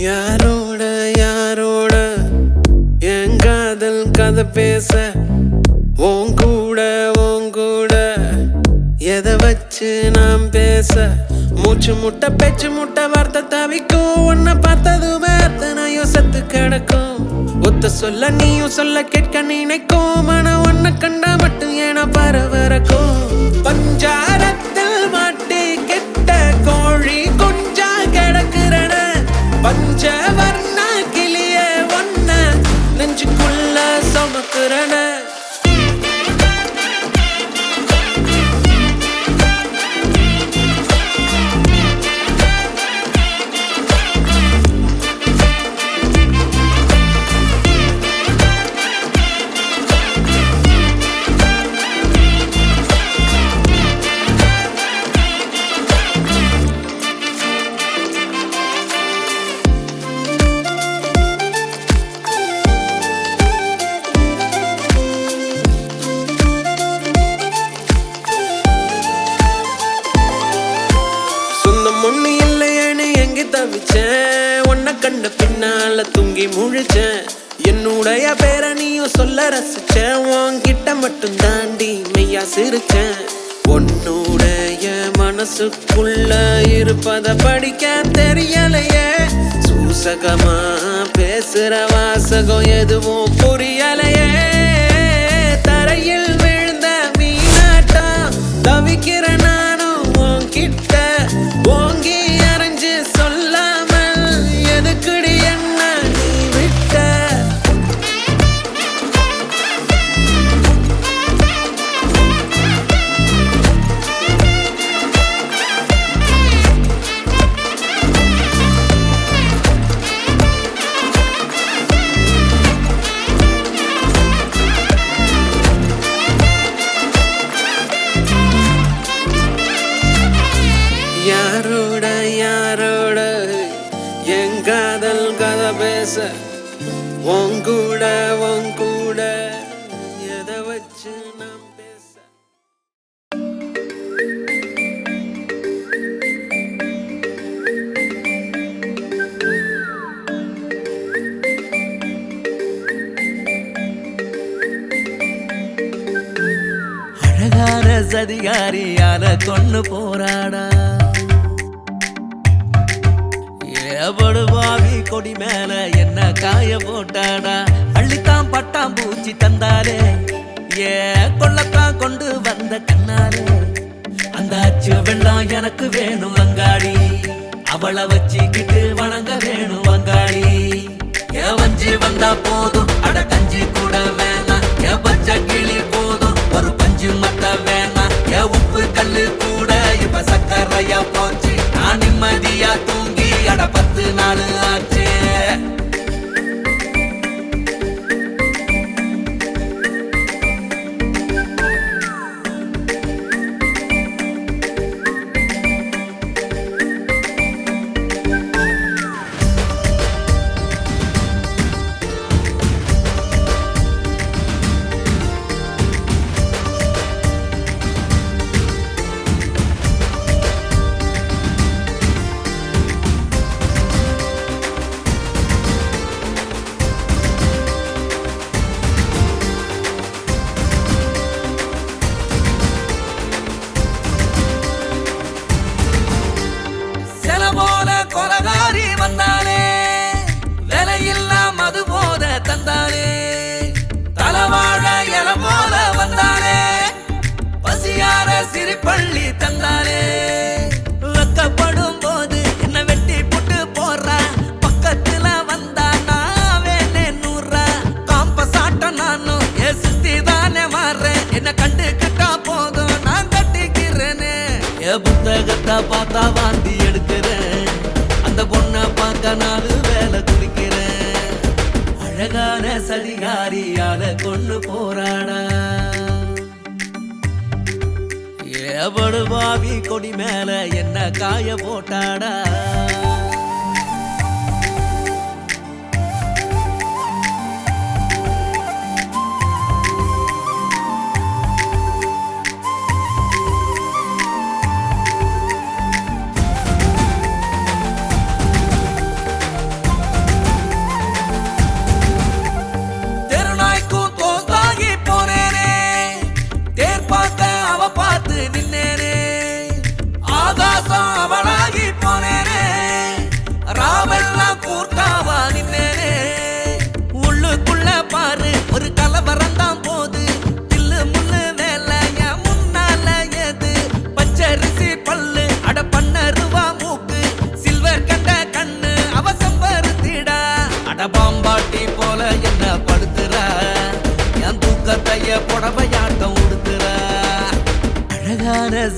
யாரோட யாரோட என் காதல் கதை பேச உன் கூட எதை வச்சு நாம் பேச மூச்சு முட்டை பேச்சு முட்டை வார்த்தை தவிக்கும் உன்னை பார்த்ததுமே அத்தனையும் சத்து கிடக்கும் ஒத்த சொல்ல நீயும் சொல்ல கேட்க நினைக்கும் ஆனா உன்னை கண்டா மட்டும் ஏனா பரவரக்கும் பஞ்சாரத்தில் மாட்டி கெட்ட கோழி கொஞ்சா கிடக்குறன பஞ்சவர்ண கிளிய ஒன்ன நெஞ்சுக்குள்ள சுமக்குறன ஒண்ணு இல்லையேன்னு எங்க தவிச்சேன் உன்னை கண்ட பின்னால தூங்கி முழிச்சேன் என்னுடைய பேரை நீயும் சொல்ல ரசிச்சேன் உன்கிட்ட மட்டும் தாண்டி மெய்யா சிரிச்சேன் உன்னுடைய மனசுக்குள்ள இருப்பத படிக்க தெரியலையே சூசகமா பேசுற வாசகம் எதுவும் புரியலையே தரையில் விழுந்த மீனாட்டம் தவிக்கிற நானும் உன்கிட்ட ஓங்கி அரைஞ்சு சொல்லாமல் எதுக்குடி என்ன நீ விட்ட யாரோட யாரோட என் காதல் கதை பேச உன் கூட எதை வச்சு நாம் பேச அழகான சதிகாரியால கொண்டு போராடா படுபாவி கொடி மேல என்ன காய போட்டாடா அள்ளித்தான் பட்டாம் பூச்சி தந்தாலே ஏ கொள்ளத்தான் கொண்டு வந்த கண்ணாலே அந்த அச்சு வெள்ளம் எனக்கு வேணும் அங்காடி அவளை வச்சுக்கிட்டு வணங்க வேணும் அங்காடி ஏ வஞ்சி வந்தா போதும் அட கஞ்சி கூட வேணாம் ஏ பச்சை கிளி போதும் ஒரு பஞ்சு மட்ட வேணாம் ஏ உப்பு கல்லு கூட இப்ப சக்கரையா போச்சு நான் நிம்மதியா தூங்கி அட 10 நாள் ஆச்சு கொலகாரி வந்தானே விலையில்லா மது போத தந்தானே தலவாழ இல போல வந்தானே பசியார சிரிப்பள்ளி தந்தானே வெக்கப்படும் போது என்ன வெட்டி புட்டு போடுறா பக்கத்துல வந்தா நான் வேணே 100 காம்ப சாட்ட நானும் ஏ சுத்தி தானே மாறுறேன் என்ன கண்டுக்கிட்டா போதும் நான் கட்டிக்கிறேனே ஏ புத்தகத்தை பார்த்தா வாந்தி எடுக்கிறேன் அந்த பொண்ணை பார்க்க 4 வேலை குளிக்கிறேன் அழகான சதிகாரியால கொண்டு போராடா ஏபடுபாவி கொடி மேல என்ன காய போட்டாடா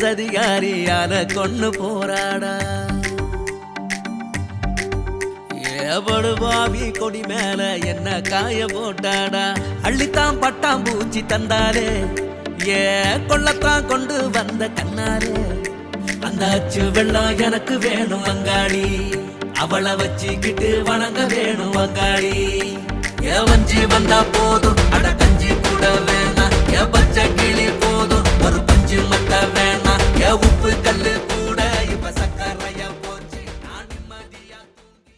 போலீஸ் அதிகாரியால கொண்டு போராடா ஏபடுபாவி கொடி மேல என்ன காய போட்டாடா அள்ளித்தான் பட்டாம் பூச்சி தந்தாலே ஏ கொள்ளத்தான் கொண்டு வந்த கண்ணாலே அந்த அச்சு வெள்ளம் எனக்கு வேணும் வங்காளி அவளை வச்சுக்கிட்டு வணங்க வேணும் வங்காளி ஏ வஞ்சி வந்தா போதும் அட கஞ்சி கூட வேணாம் ஏ பச்சை கிளி போதும் ஒரு பஞ்சு மட்ட வேணாம் ஏ உப்பு கல்லு கூட இப்ப சக்கரையா போச்சு நான் நிம்மதியா தூங்கி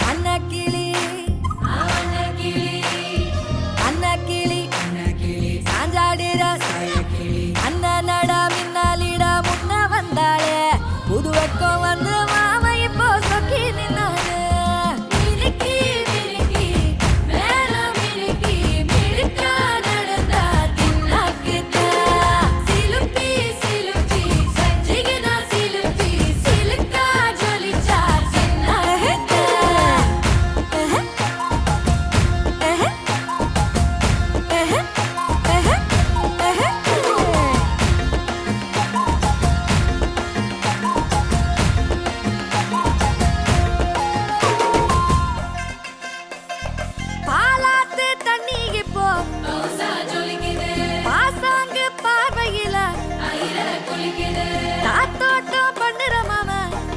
அன்னக்கிளி சாஞ்சாடுறா அண்ணனடா மின்னாலிடா முன்ன வந்தாளே புது வெக்கம் வந்து மாமா இப்போ சொக்கி நின்னாரு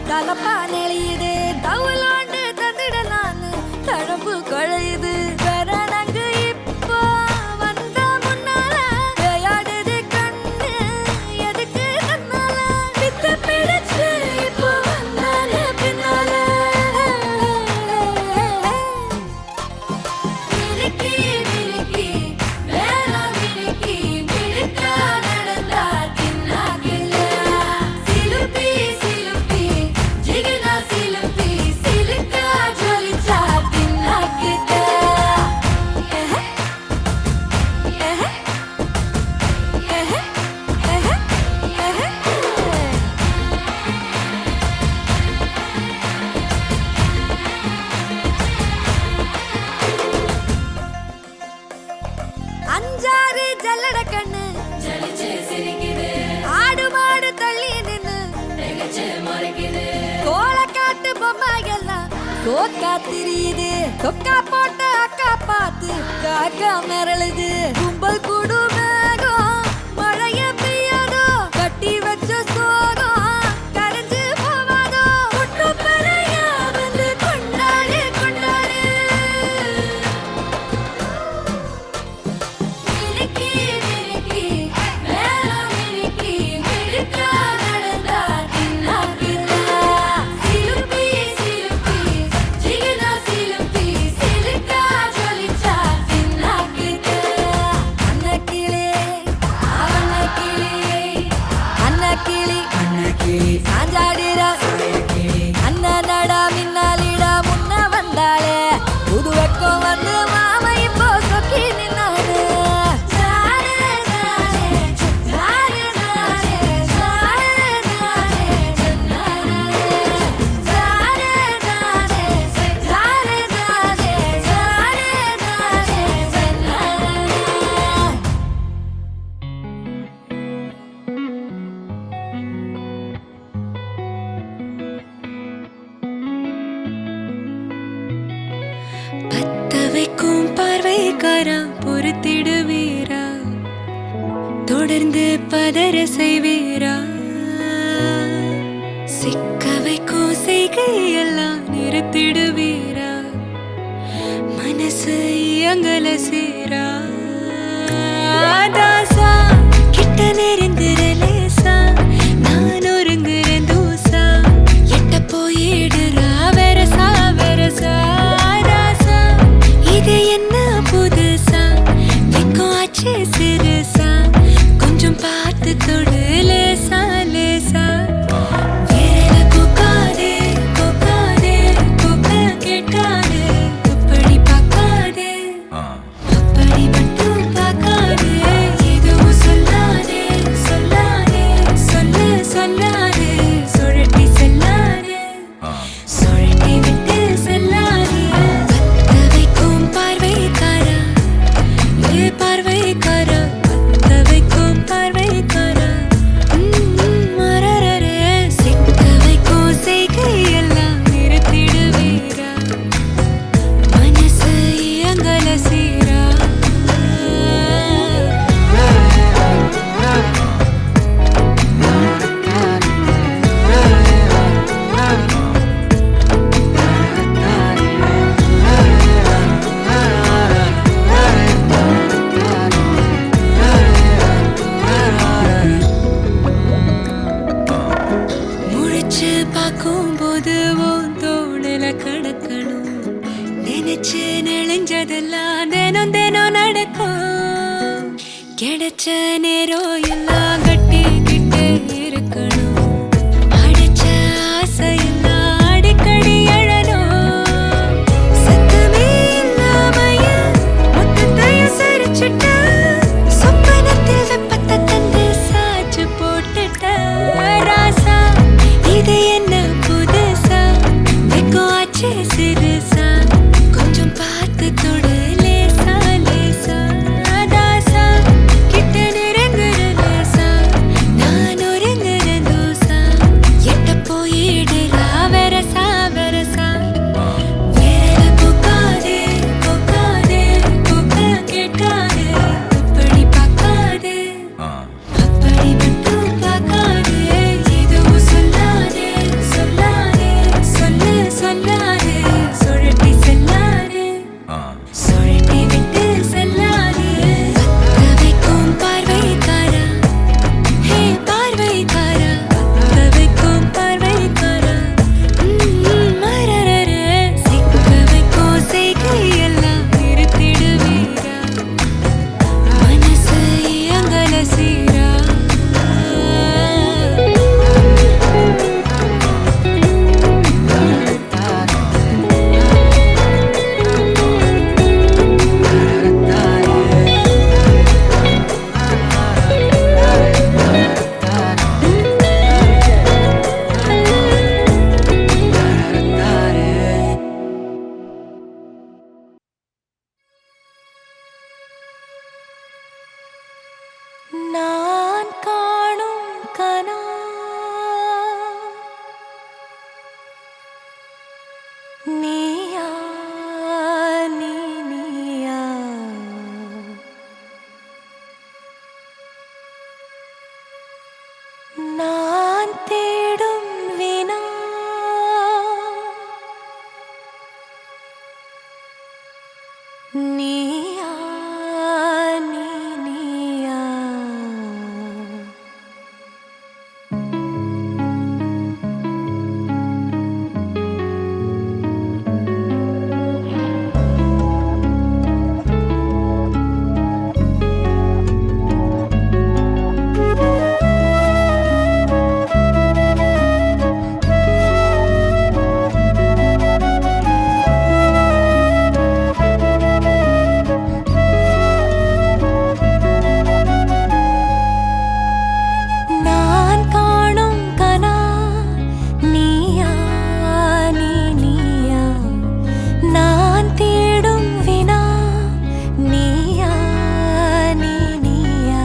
தலப்பா நெளியுது தவுலாண்டு தந்திடலான்னு தழம்பு குழையுது கரணங்கு இப்போ வந்த முன்னால விளையாடுது கண்ணு எதுக்கு தன்னால வித்து பிடிச்சு இப்போ வந்தால பின்னால மினுக்கி மினுக்கி வேற மினுக்கி மினுக்கா நடந்தா தின்னாகில சிலுப்பி சிலுப்பி ஜிகனா சிலுப்பி சிலுக்கா ஜொலிச்சா தின்னாகிட்ட அஞ்சாறு ஜல்லட கண்ணு ஜலிச்சு சிரிக்குது ஆடு மாடு தள்ளி நின்னு திகச்சு மறைக்குது கோலக்காட்டு பொம்மை எல்லாம் தோக்கா திரியுது தொக்கா போட்ட அக்கா பார்த்து காக்கா மிரளுது கும்பல் கூடு மேகம் மழைய பெய்யாதோ கட்டி வச்ச சோகம் கரைஞ்சு போவாதோ குட்டு பறையா வந்து கொண்டாடு கொண்டாடு மினுக்கி மினுக்கி வேற மினுக்கி மினுக்கா நடந்தா தின்னாகில சிலுப்பி சிலுப்பி ஜிகனா சிலுப்பி சிலுக்கா ஜொலிச்சா தின்னாகிட்ட அன்னக்கிளி அன்னக்கிளி சாஞ்சாடுறா அண்ணனடா மின்னாலிடா முன்ன வந்தாளே புது வெக்கம் வந்து மாமா இப்போ சொக்கி நின்னாரு பத்த வைக்கும் பார்வைக்காரா பொறுத்திடுவீரா தொடர்ந்து பதற செய்வீரா சிக்க வைக்கும் செய்கையெல்லாம் நிறுத்திடுவீரா மனசு இயங்கல சீரா தாசா கிட்ட நெருங்குறலேசா நான் ஒருங்குறேன் தூசா எட்ட போயிடுறா வெரசா வெரசா ராசா இது என்ன புதுசா வெக்கம் ஆச்சு சிறுசா கொஞ்சம் பார்த்து தொடு லேசா லேசா விரல கொக்காதே கொக்காதே கொக்க கேட்காதே அப்படி பார்க்காதே அப்படிப்பட்ட உன்னை பார்க்கும் போது உன் தோணல கடக்கணும் நினைச்சு நெளிஞ்சதெல்லாம் தினம் தினம் நடக்கும் கிடைச்ச நேரம் எல்லாம் கட்டிக்கிட்டே இருக்கணும் அடிச்ச ஆசையெல்லாம் அடிக்கடி எழணும் சத்தமே இல்லாமைய மொத்தத்தையும் சரிச்சுட்ட சொப்பனத்தில் வெப்பத்தை தந்து சாச்சு போட்டுட்ட ராசா இது என்ன புதுசா வெக்கம் ஆச்சு சிறுசா கொஞ்சம் பார்த்து தொடு லேசா லேசா தாசா கிட்ட நெருங்குற லேசா நான் ஒருங்குற தூசா எட்ட போயிடுறா வெரசா வெரசா வேற போக்காதே போக்காதே போக்க கேட்காதே அப்படி பார்க்காதே அப்படி மட்டும் பார்க்காதே எதுவும் சொல்லாதே சொல்லாதே சொல்லு சொல்லாதே சுழட்டி செல்லாதே சுழட்டி விட்டு செல்லாதே பத்த வைக்கும் பார்வைக்காரா ஹே பார்வைக்காரா பத்த வைக்கும் பார்வைக்காரா மரரர சிக்க வைக்கும் செய்கையெல்லாம் நிறுத்திடுவீரா மனசு இயங்கல சீரா நான் காணும் கனா நீயா நீயா நான் தேடும் வினா நீயா நீயா நான் காணும் கனா நீயா நீயா நான் தேடும் வினா நீயா நீயா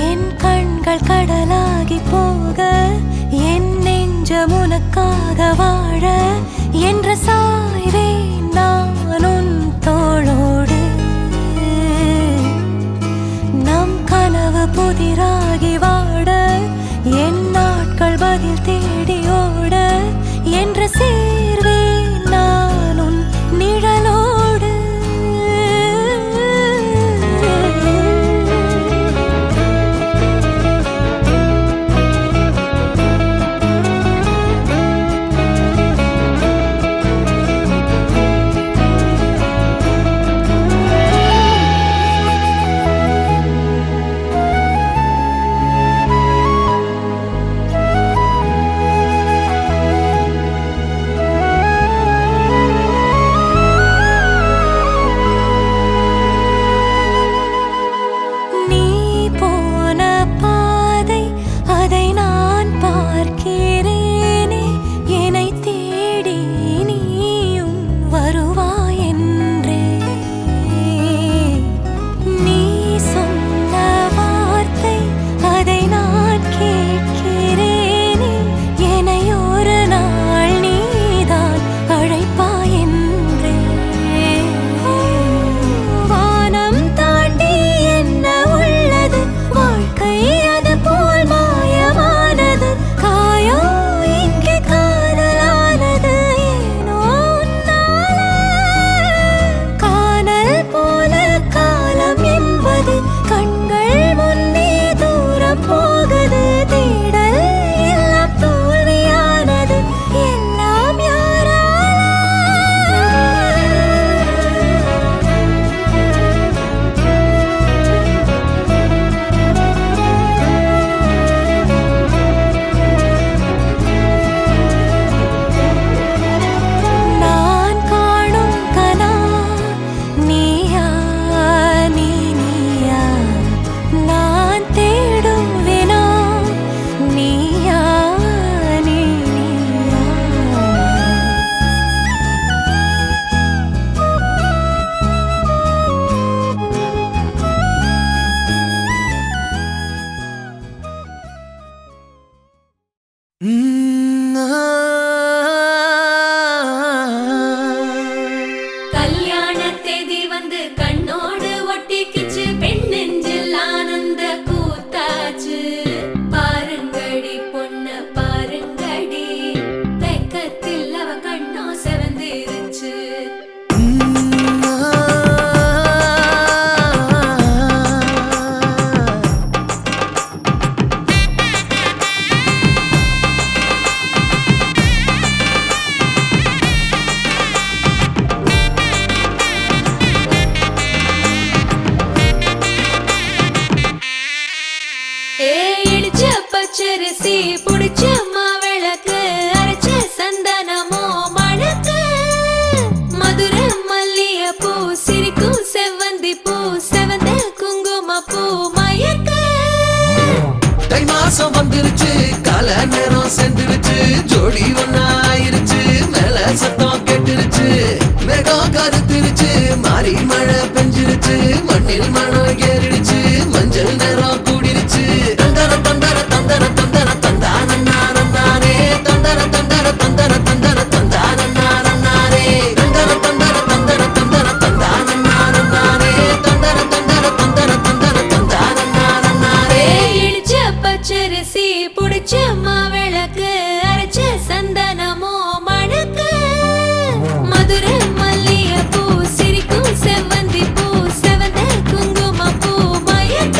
என் கண்கள் கடலாகி போக என் நெஞ்சம் உனக்காக வாழ என்ற சாய்வே நான் உன் தோளோடு நம் கனவு புதிராகி வாட என் நாட்கள் பதில் தேடி ஓட என்ற சேர்வே நான் உன் நிழலோடு கல்யாண தேதி வந்து கண்ணோடு ஒட்டிக்கிச்சு பெண் நெஞ்சில் ஆனந்த கூத்தாச்சு பாருங்கடி பொண்ண பாருங்கடி வெக்கத்தில் அவ கண்ணோ செவந்திருச்சு இடிச்ச பச்சரிசி புடிச்ச மாவிளக்கு அரைச்ச சந்தனமோ மணக்கு மதுரை மல்லிய பூ சிரிக்கும் செவ்வந்தி பூ செவந்த குங்கும பூ மயக்க தை மாசம் வந்துருச்சு கால நேரம் சென்றுருச்சு ஜோடி ஒன்னாயிருச்சு மேல சத்தம் கேட்டுருச்சு மேகம் கருத்துருச்சு மாறி மழை பெஞ்சிருச்சு மண்ணில் மனம் ஏறிடுச்சு மஞ்சள் நேரம் கூடிருச்சு தந்தர தந்தர தந்தர தந்தர தந்தானே தந்தர தந்தர தந்தர தந்தர தந்தானே தந்தர தந்தர தந்தர தந்தர தந்தானே தந்தர தந்தர தந்தர தந்தர தந்தானே இடிச்ச பச்சரிசி புடிச்ச மாவிளக்கு அரைச்ச சந்தனமோ மணக்கு மதுரை மல்லிய பூ சிரிக்கும் செவ்வந்தி பூ செவந்த குங்கும பூ மயக்க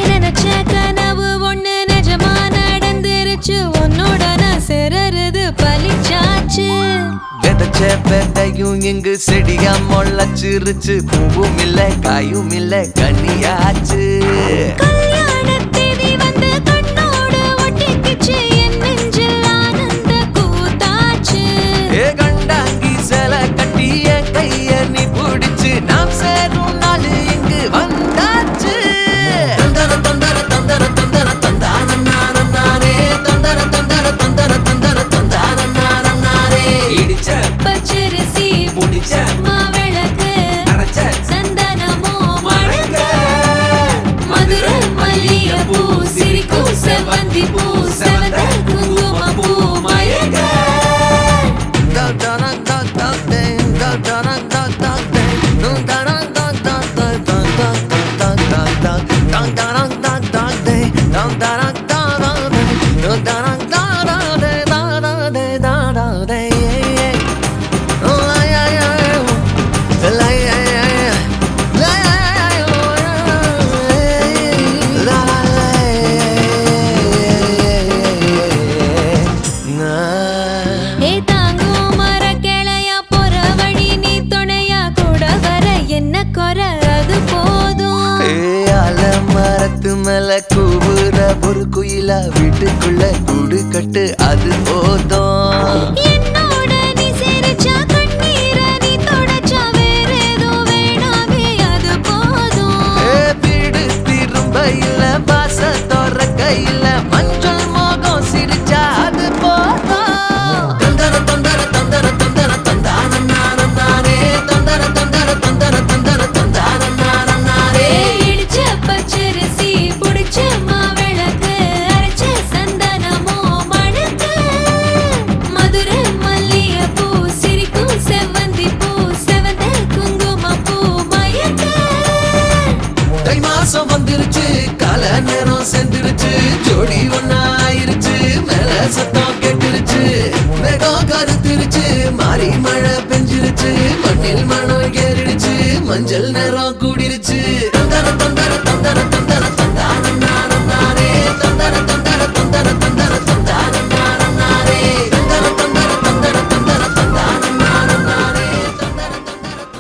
நினைச்ச கனவு ஒண்ணு நிஜமா நடந்துருச்சு உன்னோட நான் சிறருது பலிச்சாச்சு விதைச்ச விதையும் இங்கு செடியா முளைச்சிருச்சு பூவும் இல்ல காயும் இல்ல கனியாச்சு கல்யாண தேதி வந்து கண்ணோடு ஒட்டிக்கிச்சு என் நெஞ்சில் ஆனந்த கூத்தாச்சு ஏ கண்டாங்கி சில கட்டி என் கைய நீ பிடிச்சு நாம் சேரும் நாள் இங்கு வந்தாச்சு தந்தர தந்தர தந்தர தந்தர தந்தானே தந்தர தந்தர தந்தர தந்தர தந்தானே இடிச்ச பச்சரிசி முடிச்ச மாவிளக்கு அரைச்ச சந்தனமோ மணக்க மதுரை மல்லிய பூ சிரிக்கும் செவ்வந்தி பூ செவந்த குங்கும பூ மயக்க ஏ தாங்கும் மர கிளையா போற வழி நீ துணையா கூட வர என்ன குறை அது போதும் மரத்து மேல கூவுற ஒரு குயிலா வீட்டுக்குள்ள கூடு கட்டு அது போதும் என்னோட நீ சிரிச்சா கண்ணீர நீ தொடச்சா வேற ஏதோ வேணாமே அது போதும் வீடு திரும்ப இல்ல பாச தோற கையில மஞ்சள் மோகம் சிரிச்சா அது போதும் தந்தர தந்தர தந்தர தந்தர தந்தானே தந்தர தந்தர தந்தர தந்தர தந்தானே இடிச்ச பச்சரிசி புடிச்ச மாவிளக்கு அரைச்ச சந்தனமோ மணக்க மதுரை மல்லிய பூ சிரிக்கும் செவ்வந்தி பூ செவந்த குங்கும பூ மயக்க தை மாசம் வந்துருச்சு கால நேரம் சென்றுருச்சு ஜோடி ஒன்னாயிருச்சு மேல சத்தம் கேட்டுருச்சு மேகம் கருத்துருச்சு மாறி மழை பெஞ்சிருச்சு மண்ணில் மனம் ஏறிடுச்சு மஞ்சள் நேரம் கூடிருச்சு தந்தர தந்தர தந்தர தந்தர தந்தானே தந்தர தந்தர தந்தர தந்தர தந்தானே தந்தர தந்தர தந்தர தந்தர தந்தானே தந்தர தந்தர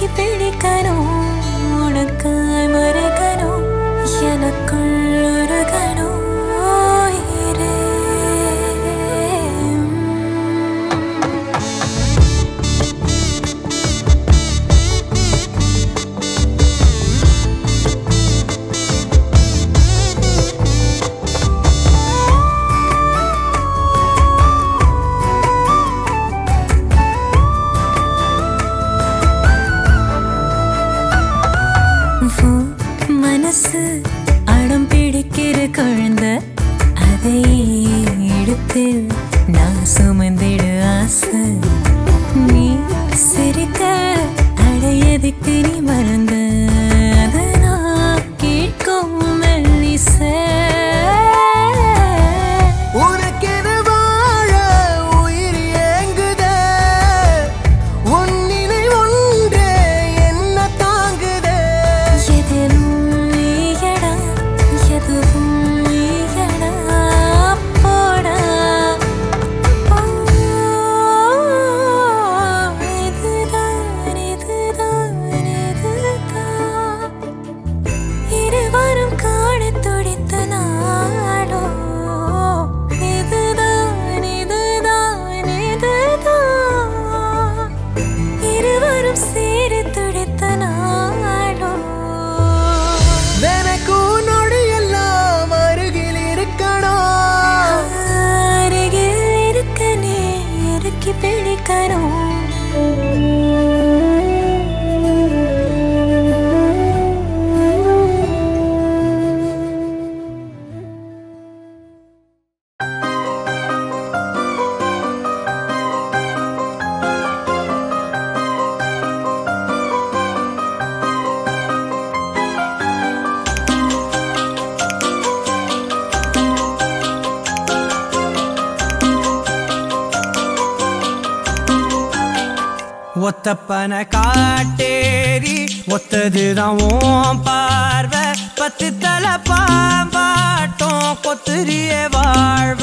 இறுக்கி பிடிக்கணும் உனக்காய் மறக்கணும் எனக்குள் உருகணும் உயிரே. மனசு அடம் பிடிக்கிற குழந்தை அதை எடுத்து நான் சுமந்திடு ஆசை. நீ சிரிக்க அடையதுக்கு நீ மறந்த அதை நான் கேட்கும் மெல்லிசை. உனக்கென வாழ உயிர் ஏங்குதே உன் நினைவு ஒன்றே என்ன தாங்குதே. எதிலும் நீயடா எதுவும் நீயடா போடா. இதுதான் இதுதான் இதுதான் இருவரும் காணத் துடித்த நாடோ. இதுதான் இதுதான் இதுதான் இருவரும் சேர துடித்த நாடோ. எனக்கு நொடியெல்லாம் அருகில் இருக்கணும் அருகில் இருக்க நீ இறுக்கி பிடிக்கணும். ஒத்தப்பன காட்டேரி ஒத்ததுதான் ஓம் பார்வை. 10 தலை பாம்பாட்டம் கொத்துரிய வாழ்வ.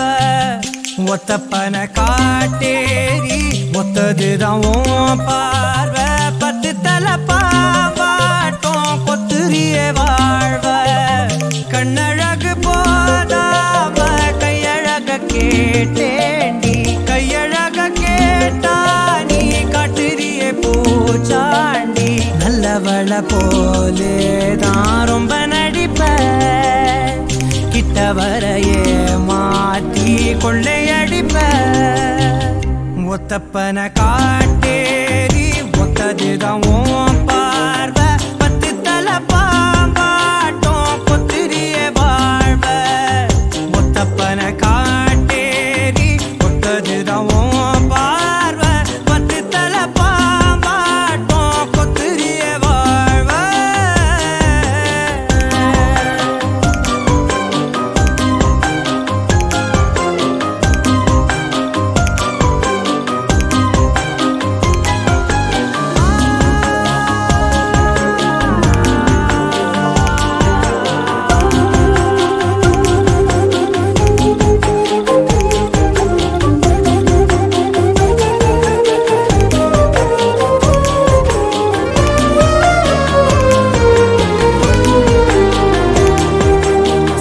ஒத்தப்பன காட்டேரி ஒத்ததுதான் ஓம் பார்வை. 10 தலை பாம்பாட்டம் கொத்துரிய வாழ்வ. கண்ணழகு போதாம கையழக கேட்டேண்டி கையழக கேட்டா நீ காட்டுறிய பூச்சாண்டி. நல்லவள போலே தான் ரொம்ப நடிப்ப கிட்ட வரையே மாட்டி கொள்ளையடிப்ப. ஒத்தப்பன காட்டேரி ஒத்ததுதான் ஓம் பார்வை. 10 தலை பாம்பாட்டம் கொத்துரிய வாழ்வ. ஒத்தப்பன காட்டேரி ஒத்ததுதான் ஓம் பார்வை. 10 தலை பாம்பாட்டம் கொத்துரிய வாழ்வ.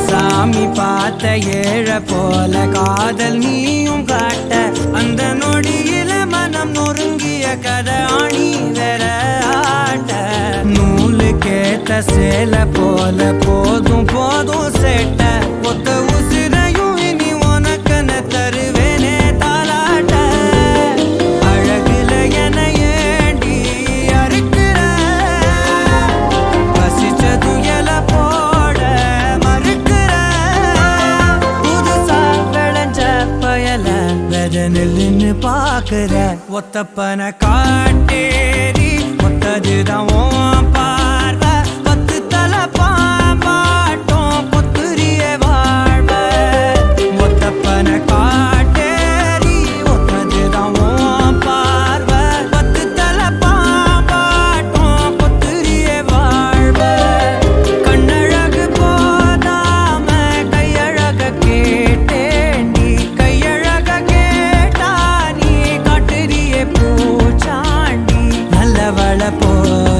சாமி பார்த்த ஏழ போல காதல் நீயும் காட்ட. அந்த நொடியில மனம் நொறுங்கிய கதை ஆணி வேற ஆட்ட. நூலு கேட்ட சேல போல போதும் போதும் சேட்ட. ஒத்த உசிரையும் இனி உனக்கன தருவேனே தாலாட்ட. அழகுல என ஏண்டி அறுக்கிற பசிச்சது எல போட மறுக்கிற. புதுசா விளைஞ்ச பயல வெதனில்னு பாக்குற. ஒத்தப்பன காட்டேரி ஒத்ததுதான் ஓம் பார்வை. 10 தலை பாம்பாட்டம் கொத்துரிய வாழ்வ. ஒத்தப்பன காட்டேரி ஒத்ததுதான் ஓம் பார்வை. 10 தலை பாம்பாட்டம் கொத்துரிய வாழ்வ. கண்ணழகு போதாம கையழக கேட்டேண்டி கையழக கேட்டா நீ காட்டுறிய பூச்சாண்டி. நல்லவள போல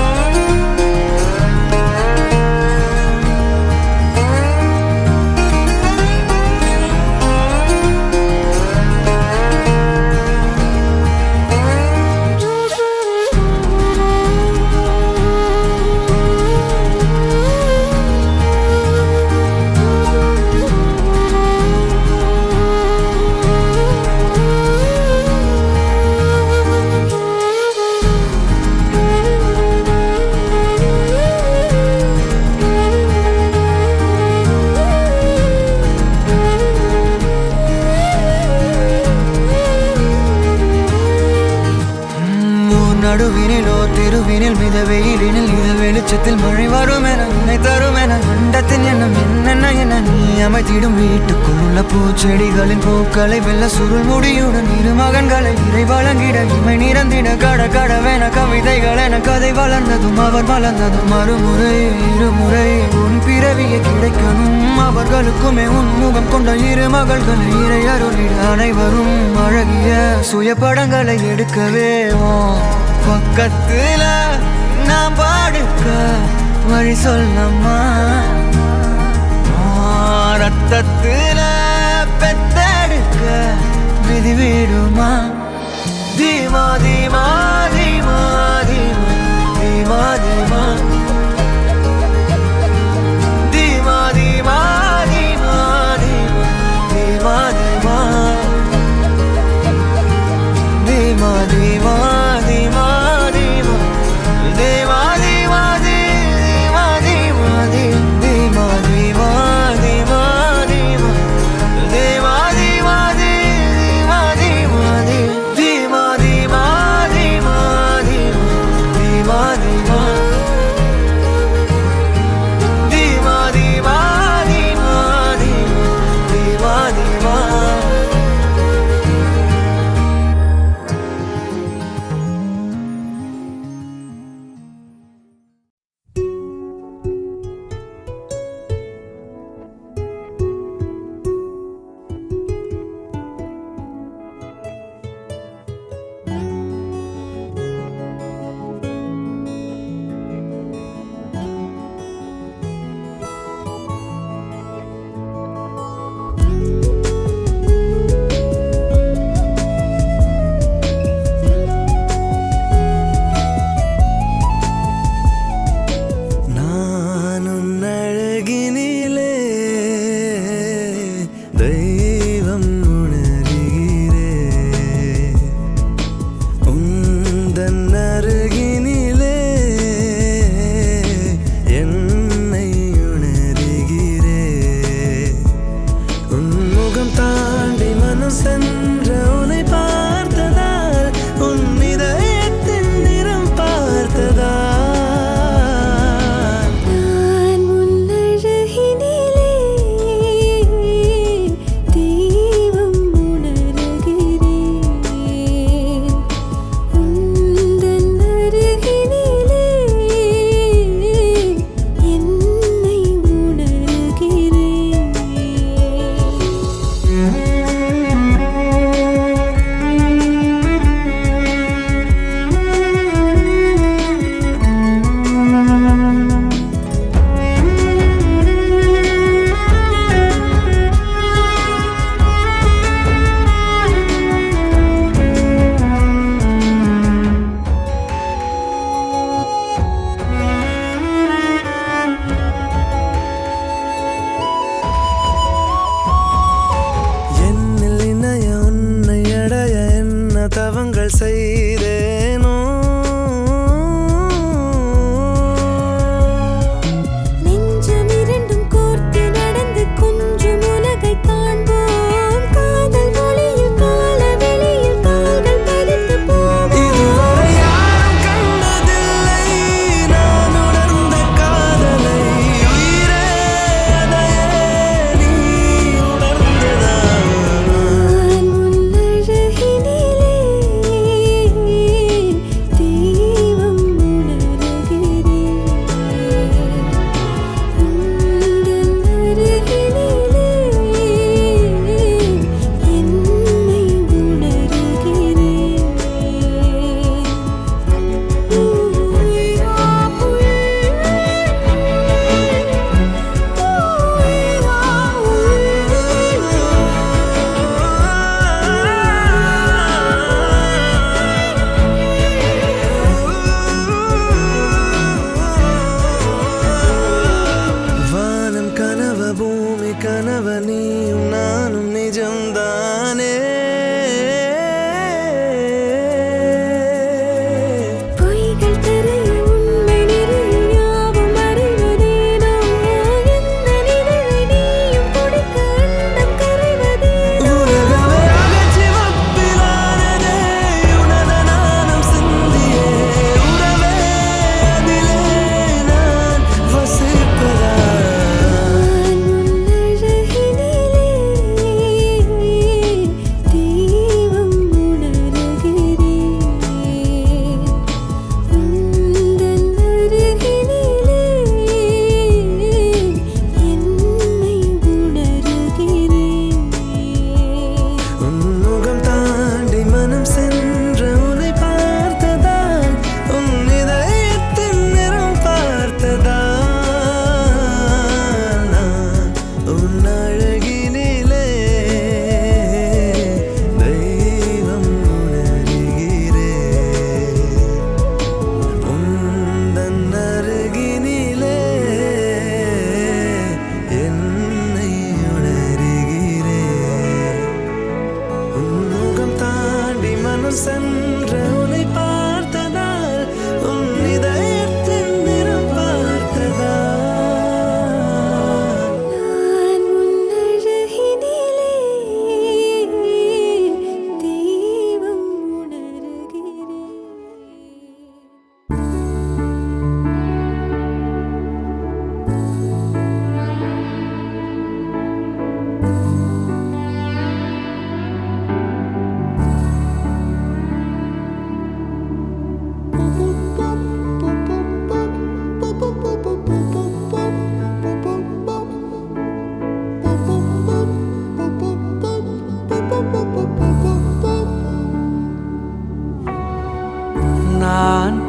மறுவினிலோ திருவினில் மித வெயிலினில் இத வெளிச்சத்தில் மழை வரும் என உன்னை தரும் என அண்டத்தின் எண்ணம் என்னென்ன என நீ அமைத்திடும் வீட்டுக்குள் உள்ள பூச்செடிகளின் பூக்களை வெல்ல சுருள் முடியுடன் இரு மகன்களை இறை வழங்கிட இமை நிறந்திட கட கடவென கவிதைகள் என கதை வளர்ந்ததும் அவர் வளர்ந்ததும் மறுமுறை இருமுறை உன் பிறவியை கிடைக்கணும் அவர்களுக்குமே உன் முகம் கொண்ட இரு மகள்களை இறை அருளிட அனைவரும் அழகிய சுய படங்களை எடுக்கவே பக்கத்துல நான் பாடுக்க வழி சொல்லம்மா ரத்தத்துல பெத்தெடுக்க விதி விடுமா தீமா தீமா தீமா தீமா தீமா தீமா தீமா தீமா தீமா தீமா தீமா தீமா தீமா தீமா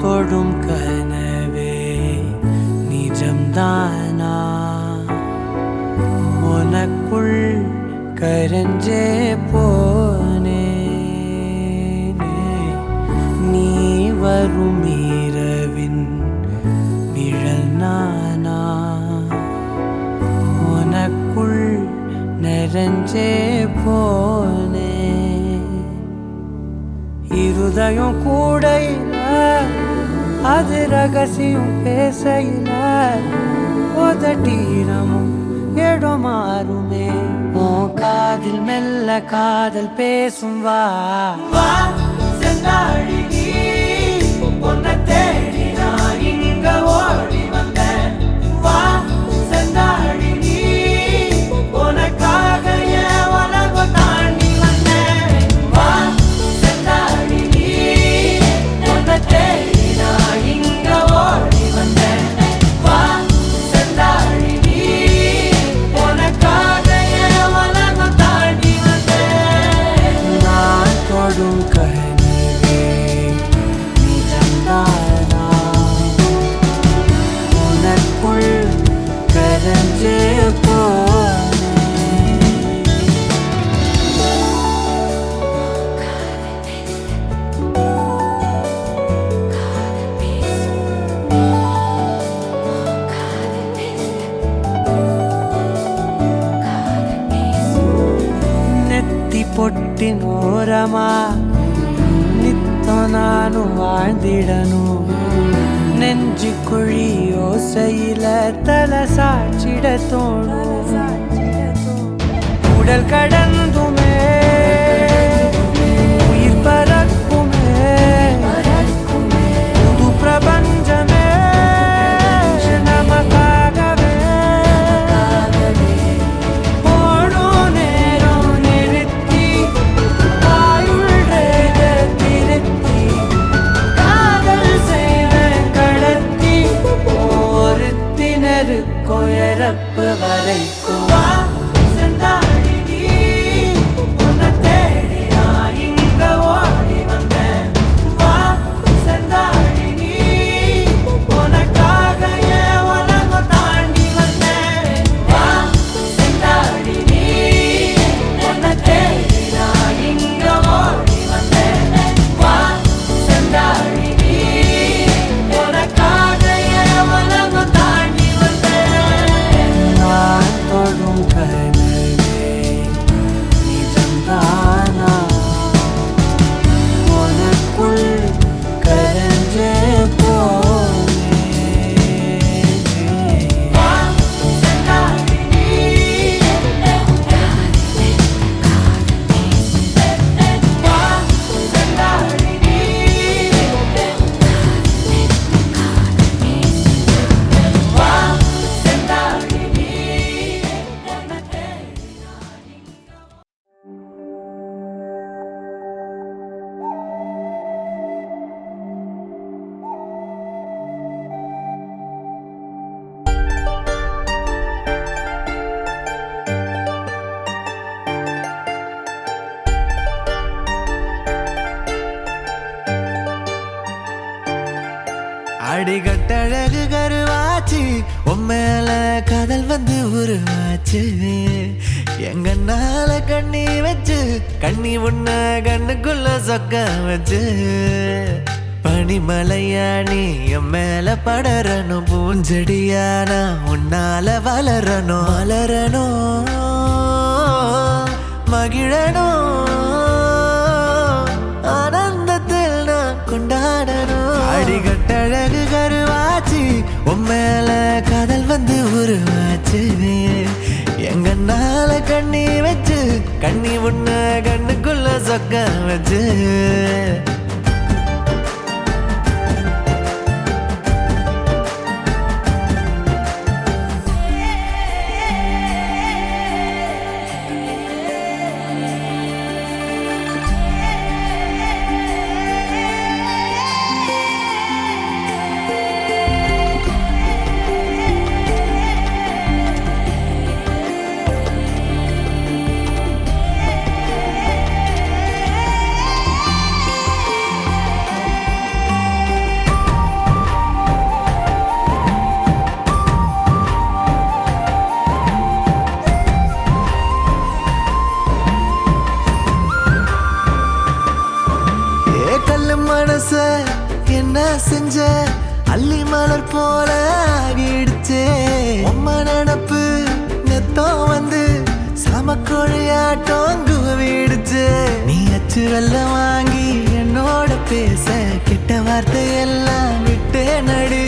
தொடும் கனவே நிஜம்தானா உனக்குள் கரஞ்சே போனே நீ வரும் இரவின் நிழல் நானா உனக்குள் நிறைஞ்சே போனே இருதயம் கூடையில அது ரகசியம் பேசையில உதட்டீரமும் இடம் மாறுமே உன் காதில் மெல்ல காதல் பேசும் வா செந்தாழி நீ உன்னை தேடி நான் இங்க ஓடி வந்தேன் வா செந்தாழி நீ உனக்காக என் உலகம் தாண்டி வந்தேன் வா செந்தாழி நீ உன்னை தேடி நான் இங்க ஓடி வந்தேன் வா செந்தாழி நீ உனக்காக என் உலகம் தாண்டி வந்தேன் நான் தொடும் கனவே நிஜம்தானா உனக்குள் கரஞ்சே போனே நெத்தி பொட்டின் ஓரமா நித்தம் நானும் வாழ்ந்திடணும் நெஞ்சு குழி ஓசையில தலை சாச்சிட தோணும் உடல் கடந்துமே உயிர் பறக்குமே புது பிரபஞ்சமே நமக்காகவே ஓடும் நேரம் நிறுத்தி ஆயுள் ரேக திருத்தி காதல் செய்வேன் கடத்தி ஒருத்தினருக்கும் இறப்பு வரைக்கும் வா செந்தாழி நீ உன்னை தேடி நான் இங்க ஓடி வந்தேன் வா செந்தாழி நீ உனக்காக என் உலகம் தாண்டி வந்தேன் வா செந்தாழி நீ உன்னை தேடி நான் இங்க ஓடி வந்தேன் வா செந்தாழி நீ உனக்காக என் உலகம் தாண்டி வந்தேன் நான் தொடும் கனவே நிஜம்தானா உனக்குள் கரஞ்சே போனே வா செந்தாழி நீ வா செந்தாழி நீ வா செந்தாழி நீ உன்னை தேடி அடிகட்டழகு கருவாச்சு உம்மேல காதல் வந்து உருவாச்சு எங்கன்னால கண்ணி வச்சு கண்ணி உன்ன கண்ணுக்குள்ள சொக்க வச்சு பனிமலையா நீ என் மேல படரணும் பூஞ்செடியானா உன்னால வளரணும் வளரணும் மகிழணும் ஆனந்தத்தில் நான் கொண்டாடணும் அடிகட்டழகு கருவாச்சு உம்மேல காதல் வந்து உருவாச்சு எங்கன்னால கண்ணி வச்சு கண்ணி உன்ன கண்ணுக்குள்ள சொக்க வச்சு அள்ளி மலர் போல ஆகிடுச்சே உம்ம நினப்பு நெத்தம் வந்து சமக்கொழியாட்டம் குவிடுச்சு நீ அச்சு வெல்லம் வாங்கி என்னோட பேச கெட்ட வார்த்தை எல்லாம் விட்டே நடி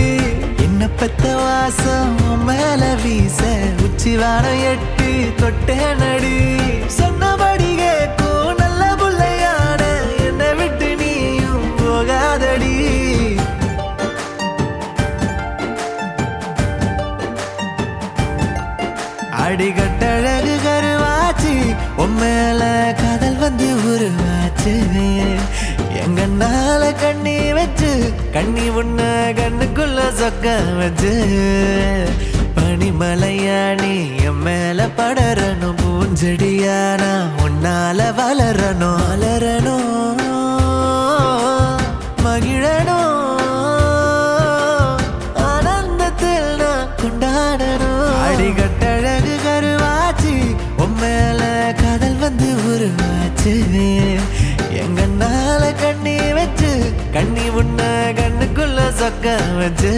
என்ன பெத்த வாசம் உன் மேல வீச உச்சி வாரம் எட்டி தொட்டே நடி சொன்னபடி கேட்கும் நல்ல புள்ளையான என்னை விட்டு நீயும் போகாதடி அடிகட்டழகு கருவாச்சு உன் மேல காதல் வந்து உருவாச்சு எங்கன்னால கண்ணி வச்சு கண்ணி உன்ன கண்ணுக்குள்ள சொக்க வச்சு பனிமலையா நீ என் மேல படரணும் பூஞ்செடியானா உன்னால வளரணும் வளரணும் மகிழணும் ஆனந்தத்தில் நான் கொண்டாடணும் அடிகட்டழகு கருவாச்சு உன் மேல காதல் வந்து உருவாச்சு எங்கன்னால கண்ணி வச்சு கண்ணி உன்ன கண்ணுக்குள்ள சொக்க வச்சு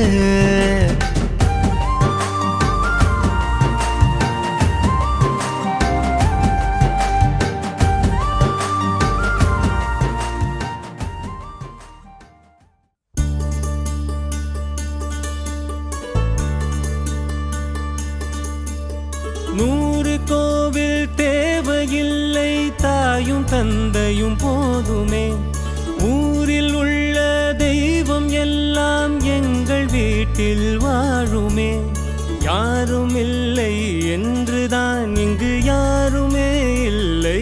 நூறு கோவில் தேவையில்லை தாயும் தந்தையும் போதுமே ஊரில் உள்ள தெய்வம் எல்லாம் எங்கள் வீட்டில் வாழுமே யாரும் இல்லை என்றுதான் இங்கு யாருமே இல்லை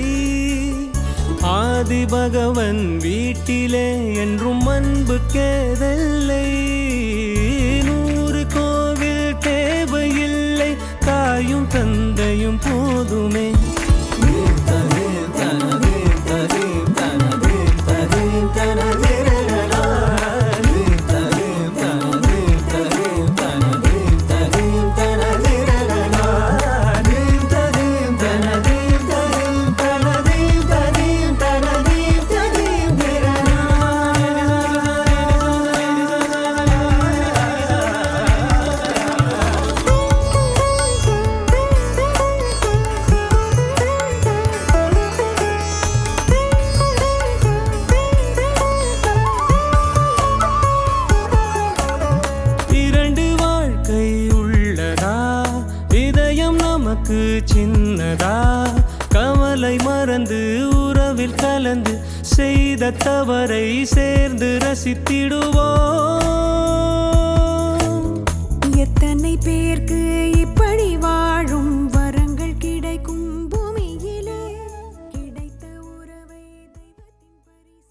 ஆதி பகவன் வீட்டிலே என்றும் அன்பு கேதல்லை நூறு கோவில் தேவையில்லை தாயும் தந்தையும் போதுமே சின்னதா கவலை மறந்து உறவில் கலந்து செய்த தவறை சேர்ந்து ரசித்திடுவோம்